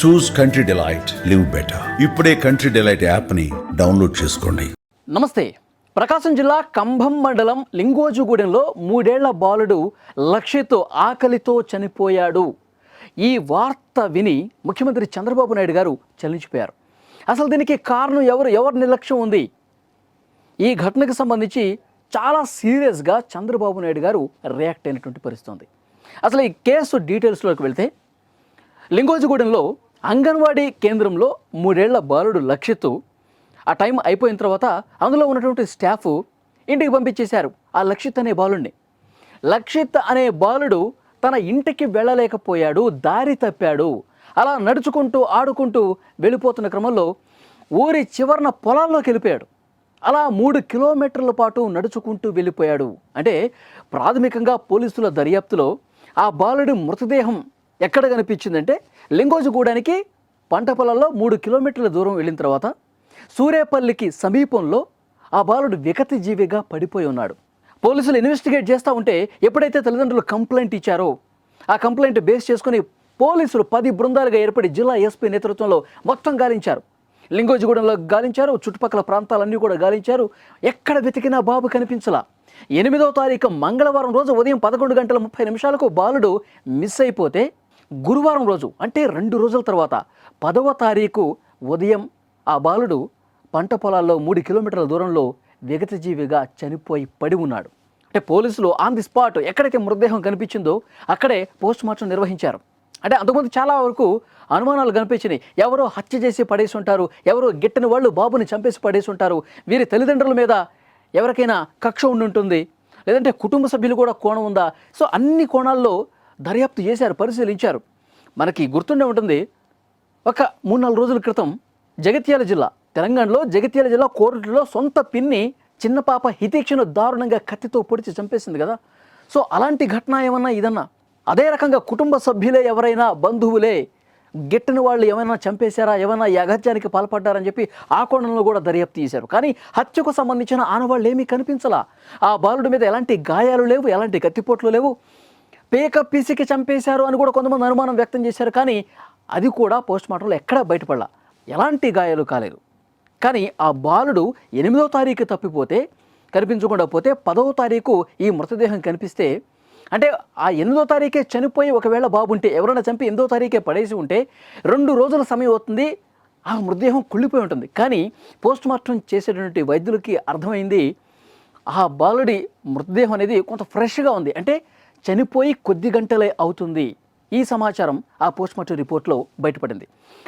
చూస్ country delight, live better. ఇప్పుడే country delight యాప్ని download చేసుకోండి. నమస్తే. ప్రకాశం జిల్లా కంభం మండలం లింగోజుగూడెంలో 3 ఏళ్ల బాలుడు లక్ష్యతో ఆకలితో చనిపోయాడు. ఈ వార్త విని ముఖ్యమంత్రి చంద్రబాబు నాయుడు గారు చలించిపోయారు. అసలు దీనికి కారణం ఎవరి నిర్లక్ష్యం ఉంది? ఈ ఘటనకు సంబంధించి చాలా సీరియస్గా చంద్రబాబు నాయుడు గారు రియాక్ట్ అయినటువంటి పరిస్థితి ఉంది. అసలు ఈ కేసు డీటెయిల్స్లోకి వెళ్తే, లింగోజుగూడెంలో అంగన్వాడీ కేంద్రంలో 3 ఏళ్ల బాలుడు లక్ష్యత్ ఆ టైం అయిపోయిన తర్వాత అందులో ఉన్నటువంటి స్టాఫ్ ఇంటికి పంపించేశారు ఆ లక్షిత్ అనే బాలుడిని. లక్షిత్ అనే బాలుడు తన ఇంటికి వెళ్ళలేకపోయాడు, దారి తప్పాడు. అలా నడుచుకుంటూ ఆడుకుంటూ వెళ్ళిపోతున్న క్రమంలో ఊరి చివరన పొలాల్లోకి వెళ్ళిపోయాడు. అలా 3 కిలోమీటర్ల పాటు నడుచుకుంటూ వెళ్ళిపోయాడు. అంటే ప్రాథమికంగా పోలీసుల దర్యాప్తులో ఆ బాలుడి మృతదేహం ఎక్కడ కనిపించిందంటే, లింగోజుగూడానికి పంట పొలాల్లో 3 కిలోమీటర్ల దూరం వెళ్ళిన తర్వాత సూరేపల్లికి సమీపంలో ఆ బాలుడు వికతి జీవిగా పడిపోయి ఉన్నాడు. పోలీసులు ఇన్వెస్టిగేట్ చేస్తూ ఉంటే ఎప్పుడైతే తల్లిదండ్రులు కంప్లైంట్ ఇచ్చారో ఆ కంప్లైంట్ బేస్ చేసుకుని పోలీసులు 10 బృందాలుగా ఏర్పడి జిల్లా ఎస్పీ నేతృత్వంలో మొత్తం గాలించారు. లింగోజుగూడెంలో గాలించారు, చుట్టుపక్కల ప్రాంతాలన్నీ కూడా గాలించారు. ఎక్కడ వెతికినా బాబు కనిపించలా. 8వ తారీఖు మంగళవారం రోజు ఉదయం 11:30 బాలుడు మిస్ అయిపోతే, గురువారం రోజు అంటే 2 రోజుల తర్వాత 10వ తారీఖు ఉదయం ఆ బాలుడు పంట పొలాల్లో 3 కిలోమీటర్ల దూరంలో విగతజీవిగా చనిపోయి పడి ఉన్నాడు. అంటే పోలీసులు ఆన్ ది స్పాట్ ఎక్కడైతే మృతదేహం కనిపించిందో అక్కడే పోస్ట్ మార్టం నిర్వహించారు. అంటే అంతకుముందు చాలా వరకు అనుమానాలు కనిపించినాయి. ఎవరో హత్య చేసి పడేసి ఉంటారు, ఎవరో గిట్టని వాళ్ళు బాబుని చంపేసి పడేసి ఉంటారు, వీరి తల్లిదండ్రుల మీద ఎవరికైనా కక్ష ఉండుంటుంది, లేదంటే కుటుంబ సభ్యులు కూడా కోణం ఉందా. సో అన్ని కోణాల్లో దర్యాప్తు చేశారు, పరిశీలించారు. మనకి గుర్తుండే ఉంటుంది, ఒక 3-4 రోజుల క్రితం జగిత్యాల జిల్లా, తెలంగాణలో జగిత్యాల జిల్లా కోరుట్లలో సొంత పిన్ని చిన్న పాప హితేక్షను దారుణంగా కత్తితో పొడిచి చంపేసింది కదా. సో అలాంటి ఘటన ఏమన్నా ఇదన్నా? అదే రకంగా కుటుంబ సభ్యులే ఎవరైనా, బంధువులే గిట్టని వాళ్ళు ఏమైనా చంపేశారా, ఏమైనా ఈ అగత్యానికి పాల్పడ్డారని చెప్పి ఆ కోణంలో కూడా దర్యాప్తు చేశారు. కానీ హత్యకు సంబంధించిన ఆనవాళ్ళు ఏమీ కనిపించలా. ఆ బాలుడి మీద ఎలాంటి గాయాలు లేవు, ఎలాంటి కత్తిపోట్లు లేవు. పేక పీసికి చంపేశారు అని కూడా కొంతమంది అనుమానం వ్యక్తం చేశారు. కానీ అది కూడా పోస్ట్ మార్టంలో ఎక్కడా బయటపడలా, ఎలాంటి గాయాలు కాలేదు. కానీ ఆ బాలుడు 8వ తారీఖు తప్పిపోతే, కనిపించకుండా పోతే 10వ తారీఖు ఈ మృతదేహం కనిపిస్తే, అంటే ఆ 8వ తారీఖే చనిపోయి ఒకవేళ బాబు ఉంటే, ఎవరైనా చంపి 8వ తారీఖే పడేసి ఉంటే 2 రోజుల సమయం అవుతుంది, ఆ మృతదేహం కుళ్ళిపోయి ఉంటుంది. కానీ పోస్ట్ మార్టం చేసేటువంటి వైద్యులకి అర్థమైంది, ఆ బాలుడి మృతదేహం అనేది కొంత ఫ్రెష్గా ఉంది, అంటే చనిపోయి కొద్ది గంటలే అవుతుంది. ఈ సమాచారం ఆ పోస్ట్ మార్టం రిపోర్ట్లో బయటపడింది.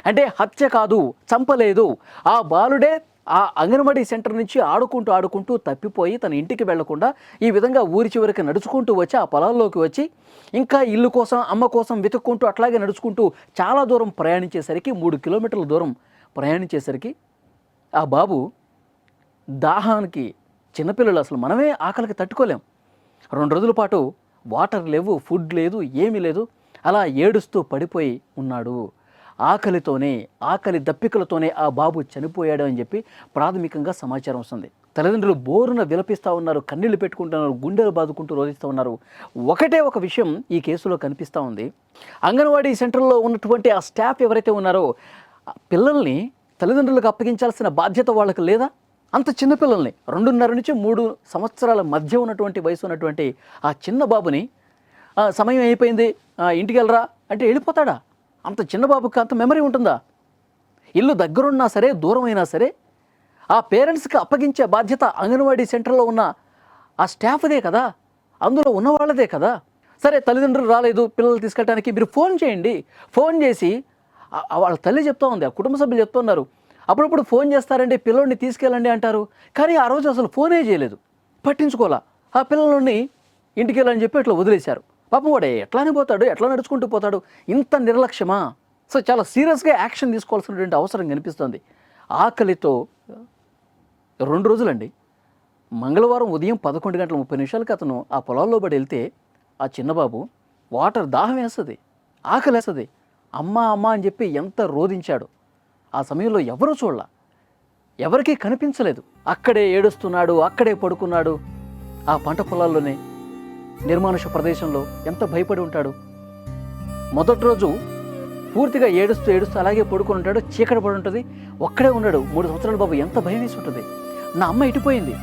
అంటే హత్య కాదు, చంపలేదు, ఆ బాలుడే ఆ అంగన్వాడీ సెంటర్ నుంచి ఆడుకుంటూ తప్పిపోయి తన ఇంటికి వెళ్లకుండా ఈ విధంగా ఊరి చివరికి నడుచుకుంటూ వచ్చి ఆ పొలాల్లోకి వచ్చి ఇంకా ఇల్లు కోసం, అమ్మ కోసం వెతుక్కుంటూ అట్లాగే నడుచుకుంటూ చాలా దూరం ప్రయాణించేసరికి, 3 కిలోమీటర్ల దూరం ప్రయాణించేసరికి ఆ బాబు దాహానికి, చిన్నపిల్లలు అసలు మనమే ఆకలికి తట్టుకోలేం, 2 రోజుల పాటు వాటర్ లేవు, ఫుడ్ లేదు, ఏమీ లేదు, అలా ఏడుస్తూ పడిపోయి ఉన్నాడు. ఆకలి దప్పికలతోనే ఆ బాబు చనిపోయాడు అని చెప్పి ప్రాథమికంగా సమాచారం వస్తుంది. తల్లిదండ్రులు బోరున విలపిస్తూ ఉన్నారు, కన్నీళ్లు పెట్టుకుంటున్నారు, గుండెలు బాదుకుంటూ రోధిస్తూ ఉన్నారు. ఒకటే ఒక విషయం ఈ కేసులో కనిపిస్తూ ఉంది. అంగన్వాడీ సెంటర్లో ఉన్నటువంటి ఆ స్టాఫ్ ఎవరైతే ఉన్నారో, పిల్లల్ని తల్లిదండ్రులకు అప్పగించాల్సిన బాధ్యత వాళ్ళకి లేదా? అంత చిన్న పిల్లల్ని, 2.5 నుంచి 3 సంవత్సరాల మధ్య ఉన్నటువంటి వయసు ఉన్నటువంటి ఆ చిన్న బాబుని సమయం అయిపోయింది ఇంటికి వెళ్ళరా అంటే వెళ్ళిపోతాడా? అంత చిన్న బాబుకి అంత మెమరీ ఉంటుందా? ఇల్లు దగ్గరున్నా సరే, దూరమైనా సరే ఆ పేరెంట్స్కి అప్పగించే బాధ్యత అంగన్వాడీ సెంటర్లో ఉన్న ఆ స్టాఫ్దే కదా, అందులో ఉన్న వాళ్ళదే కదా. సరే, తల్లిదండ్రులు రాలేదు పిల్లలు తీసుకెళ్ళడానికి, మీరు ఫోన్ చేయండి. ఫోన్ చేసి వాళ్ళ తల్లి చెప్తా ఉంది, ఆ కుటుంబ సభ్యులు చెప్తున్నారు, అప్పుడప్పుడు ఫోన్ చేస్తారండి, పిల్లోడిని తీసుకెళ్ళండి అంటారు. కానీ ఆ రోజు అసలు ఫోనే చేయలేదు, పట్టించుకోవాలా. ఆ పిల్లల్ని ఇంటికి వెళ్ళని చెప్పి ఇట్లా వదిలేశారు. పాపం వాడే ఎట్లానే పోతాడు, ఎట్లా నడుచుకుంటూ పోతాడు, ఇంత నిర్లక్ష్యమా? సో చాలా సీరియస్గా యాక్షన్ తీసుకోవాల్సినటువంటి అవసరం కనిపిస్తుంది. ఆకలితో 2 రోజులండి. మంగళవారం ఉదయం 11:30 అతను ఆ పొలాల్లో పడి వెళ్తే ఆ చిన్నబాబు వాటర్ దాహం వేస్తుంది, ఆకలి వేస్తుంది, అమ్మ అని చెప్పి ఎంత రోధించాడు. ఆ సమయంలో ఎవరూ చూడలా, ఎవరికీ కనిపించలేదు. అక్కడే ఏడుస్తున్నాడు, అక్కడే పడుకున్నాడు, ఆ పంట పొలాల్లోనే నిర్మానుష ప్రదేశంలో. ఎంత భయపడి ఉంటాడు. మొదటి రోజు పూర్తిగా ఏడుస్తూ ఏడుస్తూ అలాగే పడుకొని ఉంటాడు, చీకటి పడి ఉంటుంది, ఒక్కడే ఉన్నాడు. 3 సంవత్సరాల బాబు. ఎంత భయం వేసి ఉంటుంది. నా అమ్మ ఎటుపోయింది,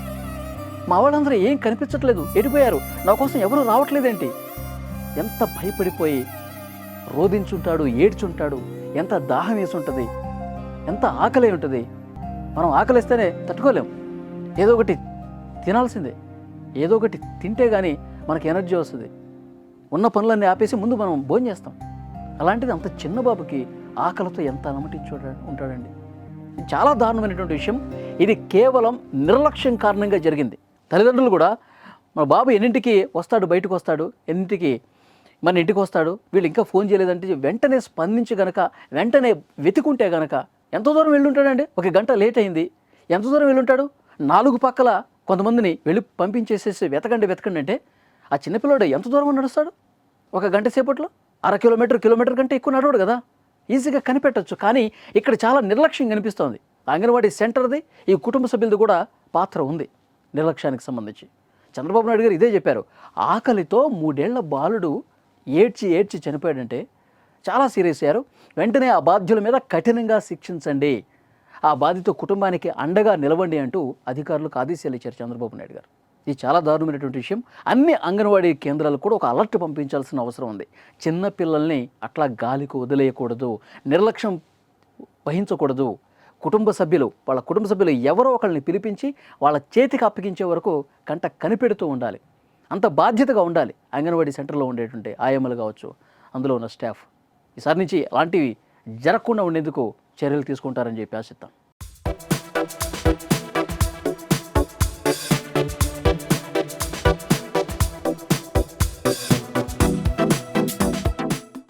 మా వాళ్ళందరూ ఏం కనిపించట్లేదు, ఎటుపోయారు, నా కోసం ఎవరు రావట్లేదేంటి, ఎంత భయపడిపోయి రోదించుంటాడు, ఏడ్చుంటాడు. ఎంత దాహం వేసి ఉంటుంది, ఎంత ఆకలి ఉంటుంది. మనం ఆకలిస్తేనే తట్టుకోలేం, ఏదో ఒకటి తినాల్సిందే, ఏదో ఒకటి తింటే కానీ మనకి ఎనర్జీ వస్తుంది. ఉన్న పనులన్నీ ఆపేసి ముందు మనం భోజనం చేస్తాం. అలాంటిది అంత చిన్న బాబుకి ఆకలితో ఎంత అలమటించి ఉంటాడండి. ఇది చాలా దారుణమైనటువంటి విషయం. ఇది కేవలం నిర్లక్ష్యం కారణంగా జరిగింది. తల్లిదండ్రులు కూడా మన బాబు ఎన్నింటికి వస్తాడు, బయటకు వస్తాడు, ఎన్నింటికి మన ఇంటికి వస్తాడు, వీళ్ళు ఇంకా ఫోన్ చేయలేదంటే వెంటనే స్పందించి గనక, వెంటనే వెతుకుంటే గనక ఎంత దూరం వెళ్ళుంటాడండి. 1 గంట లేట్ అయింది, ఎంత దూరం వెళ్ళుంటాడు. 4 పక్కల కొంతమందిని వెళ్ళి పంపించేసేసి వెతకండి అంటే ఆ చిన్నపిల్లడు ఎంత దూరం నడుస్తాడు? 1 గంట సేపట్లో 1/2 కిలోమీటర్ కంటే ఎక్కువ నడవడు కదా, ఈజీగా కనిపెట్టచ్చు. కానీ ఇక్కడ చాలా నిర్లక్ష్యం కనిపిస్తోంది. అంగన్వాడీ సెంటర్ది, ఈ కుటుంబ సభ్యులది కూడా పాత్ర ఉంది నిర్లక్ష్యానికి సంబంధించి. చంద్రబాబు నాయుడు గారు ఇదే చెప్పారు. ఆకలితో 3 ఏళ్ల బాలుడు ఏడ్చి చనిపోయాడంటే చాలా సీరియస్ అయ్యారు. వెంటనే ఆ బాధ్యుల మీద కఠినంగా శిక్షించండి, ఆ బాధిత కుటుంబానికి అండగా నిలవండి అంటూ అధికారులకు ఆదేశాలు ఇచ్చారు చంద్రబాబు నాయుడు గారు. ఇది చాలా దారుణమైనటువంటి విషయం. అన్ని అంగన్వాడీ కేంద్రాలకు కూడా ఒక అలర్ట్ పంపించాల్సిన అవసరం ఉంది. చిన్న పిల్లల్ని అట్లా గాలికి వదిలేయకూడదు, నిర్లక్ష్యం వహించకూడదు. వాళ్ళ కుటుంబ సభ్యులు ఎవరో ఒకరిని పిలిపించి వాళ్ళ చేతికి అప్పగించే వరకు కంట కనిపెడుతూ ఉండాలి. అంత బాధ్యతగా ఉండాలి అంగన్వాడీ సెంటర్లో ఉండేటువంటి ఆయమ్మలు కావచ్చు, అందులో ఉన్న స్టాఫ్. ఈసారి నుంచి అలాంటివి జరగకుండా ఉండేందుకు చర్యలు తీసుకుంటారని చెప్పి ఆశిద్దాం.